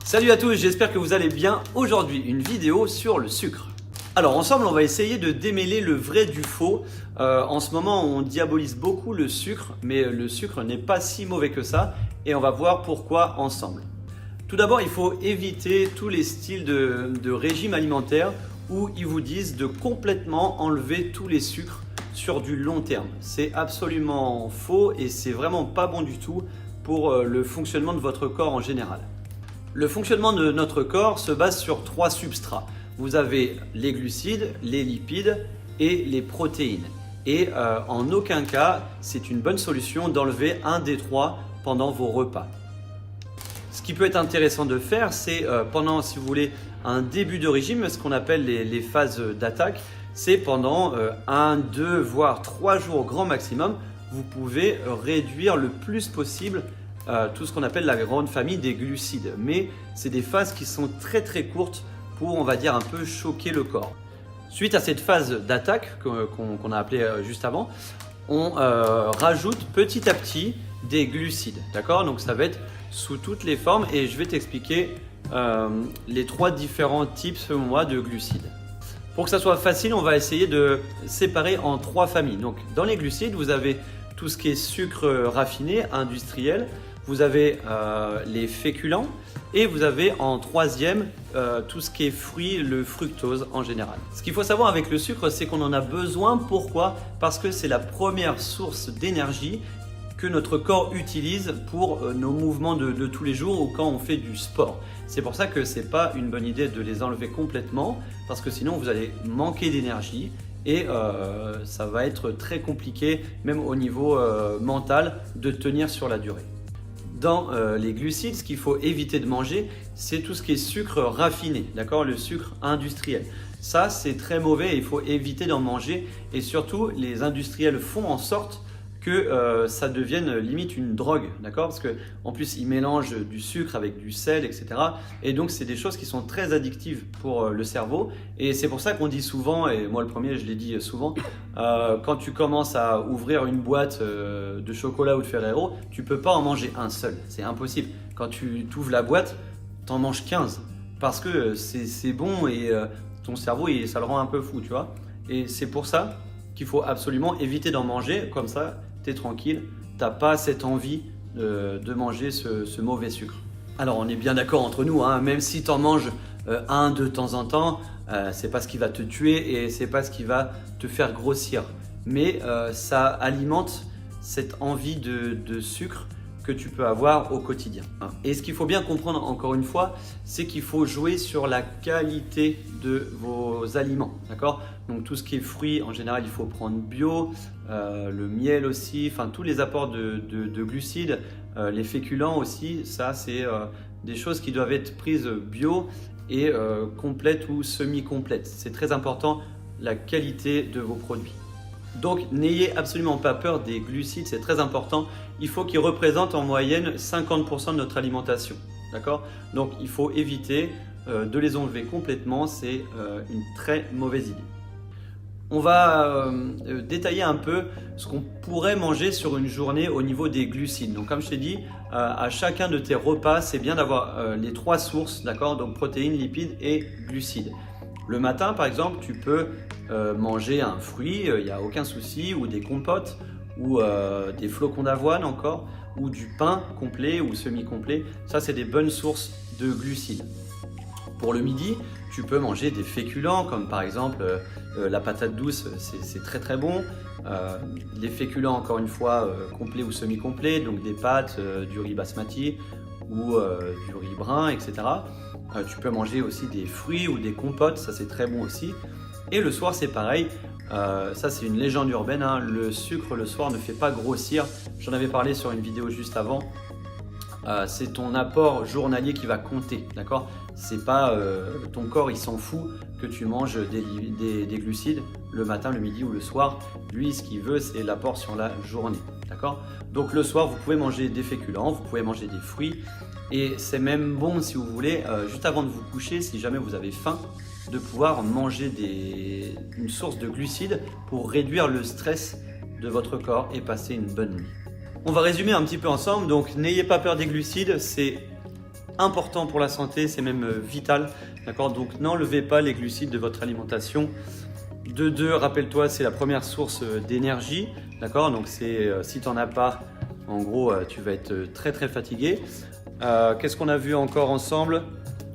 Salut à tous, j'espère que vous allez bien. Aujourd'hui, une vidéo sur le sucre. Alors ensemble, on va essayer de démêler le vrai du faux. En ce moment, on diabolise beaucoup le sucre, mais le sucre n'est pas si mauvais que ça et on va voir pourquoi ensemble. Tout d'abord, il faut éviter tous les styles de régime alimentaire où ils vous disent de complètement enlever tous les sucres sur du long terme. C'est absolument faux et c'est vraiment pas bon du tout pour le fonctionnement de votre corps en général. Le fonctionnement de notre corps se base sur 3 substrats. Vous avez les glucides, les lipides et les protéines. Et en aucun cas, c'est une bonne solution d'enlever un des 3 pendant vos repas. Ce qui peut être intéressant de faire, c'est pendant, si vous voulez, un début de régime, ce qu'on appelle les phases d'attaque, c'est pendant 1, 2, voire 3 jours grand maximum, vous pouvez réduire le plus possible tout ce qu'on appelle la grande famille des glucides. Mais c'est des phases qui sont très courtes pour, on va dire, un peu choquer le corps. Suite à cette phase d'attaque qu'on a appelée juste avant, on rajoute petit à petit des glucides. D'accord? Donc ça va être sous toutes les formes et je vais t'expliquer les 3 différents types selon moi de glucides. Pour que ça soit facile, on va essayer de séparer en 3 familles. Donc dans les glucides, vous avez tout ce qui est sucre raffiné, industriel. Vous avez les féculents et vous avez en 3e tout ce qui est fruits, le fructose en général. Ce qu'il faut savoir avec le sucre, c'est qu'on en a besoin. Pourquoi? Parce que c'est la première source d'énergie que notre corps utilise pour nos mouvements de tous les jours ou quand on fait du sport. C'est pour ça que ce n'est pas une bonne idée de les enlever complètement parce que sinon vous allez manquer d'énergie et ça va être très compliqué même au niveau mental de tenir sur la durée. Dans les glucides, ce qu'il faut éviter de manger, c'est tout ce qui est sucre raffiné, d'accord, le sucre industriel. Ça, c'est très mauvais et il faut éviter d'en manger. Et surtout, les industriels font en sorte que ça devienne limite une drogue, d'accord? Parce qu'en plus, ils mélangent du sucre avec du sel, etc. Et donc, c'est des choses qui sont très addictives pour le cerveau. Et c'est pour ça qu'on dit souvent, et moi le premier, je l'ai dit souvent, quand tu commences à ouvrir une boîte de chocolat ou de Ferrero, tu peux pas en manger un seul. C'est impossible. Quand tu ouvres la boîte, tu en manges 15 parce que c'est bon et ton cerveau, ça le rend un peu fou, tu vois. Et c'est pour ça qu'il faut absolument éviter d'en manger, comme ça, tu es tranquille, tu n'as pas cette envie de manger ce mauvais sucre. Alors on est bien d'accord entre nous, hein, même si tu en manges un de temps en temps, c'est pas ce qui va te tuer et c'est pas ce qui va te faire grossir. Mais ça alimente cette envie de sucre que tu peux avoir au quotidien. Et ce qu'il faut bien comprendre encore une fois, c'est qu'il faut jouer sur la qualité de vos aliments, d'accord? Donc tout ce qui est fruits, en général, il faut prendre bio, le miel aussi, enfin tous les apports de glucides, les féculents aussi, ça c'est des choses qui doivent être prises bio et complètes ou semi-complètes. C'est très important, la qualité de vos produits. Donc n'ayez absolument pas peur des glucides, c'est très important. Il faut qu'ils représentent en moyenne 50% de notre alimentation. D'accord? Donc il faut éviter de les enlever complètement, c'est une très mauvaise idée. On va détailler un peu ce qu'on pourrait manger sur une journée au niveau des glucides. Donc comme je t'ai dit, à chacun de tes repas, c'est bien d'avoir les 3 sources, d'accord? Donc protéines, lipides et glucides. Le matin, par exemple, tu peux manger un fruit, il n'y a aucun souci, ou des compotes, ou des flocons d'avoine encore, ou du pain complet ou semi-complet. Ça, c'est des bonnes sources de glucides. Pour le midi, tu peux manger des féculents, comme par exemple la patate douce, c'est très bon. Les féculents, encore une fois, complets ou semi-complets, donc des pâtes, du riz basmati ou du riz brun, etc. Tu peux manger aussi des fruits ou des compotes, ça c'est très bon aussi. Et le soir c'est pareil, ça c'est une légende urbaine, hein. Le sucre le soir ne fait pas grossir. J'en avais parlé sur une vidéo juste avant. C'est ton apport journalier qui va compter, d'accord? C'est pas ton corps, il s'en fout que tu manges des glucides le matin, le midi ou le soir. Lui, ce qu'il veut, c'est l'apport sur la journée, d'accord? Donc le soir, vous pouvez manger des féculents, vous pouvez manger des fruits. Et c'est même bon, si vous voulez, juste avant de vous coucher, si jamais vous avez faim, de pouvoir manger une source de glucides pour réduire le stress de votre corps et passer une bonne nuit. On va résumer un petit peu ensemble. Donc n'ayez pas peur des glucides, c'est important pour la santé, c'est même vital. D'accord? Donc n'enlevez pas les glucides de votre alimentation. De deux, rappelle-toi, c'est la première source d'énergie. D'accord? Donc si tu n'en as pas, en gros, tu vas être très très fatigué. Qu'est-ce qu'on a vu encore ensemble?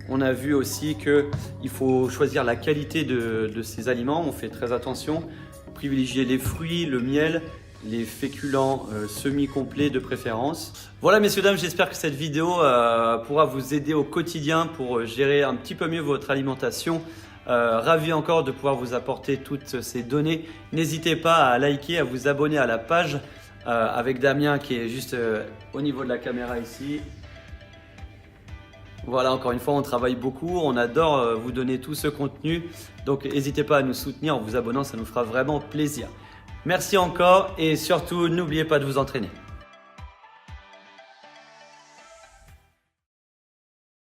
On a vu aussi qu'il faut choisir la qualité de ces aliments. On fait très attention. Privilégier les fruits, le miel, les féculents semi-complets de préférence. Voilà messieurs dames, j'espère que cette vidéo pourra vous aider au quotidien pour gérer un petit peu mieux votre alimentation. Ravi encore de pouvoir vous apporter toutes ces données. N'hésitez pas à liker, à vous abonner à la page avec Damien qui est juste au niveau de la caméra ici. Voilà, encore une fois, on travaille beaucoup, on adore vous donner tout ce contenu. Donc n'hésitez pas à nous soutenir en vous abonnant, ça nous fera vraiment plaisir. Merci encore et surtout, n'oubliez pas de vous entraîner.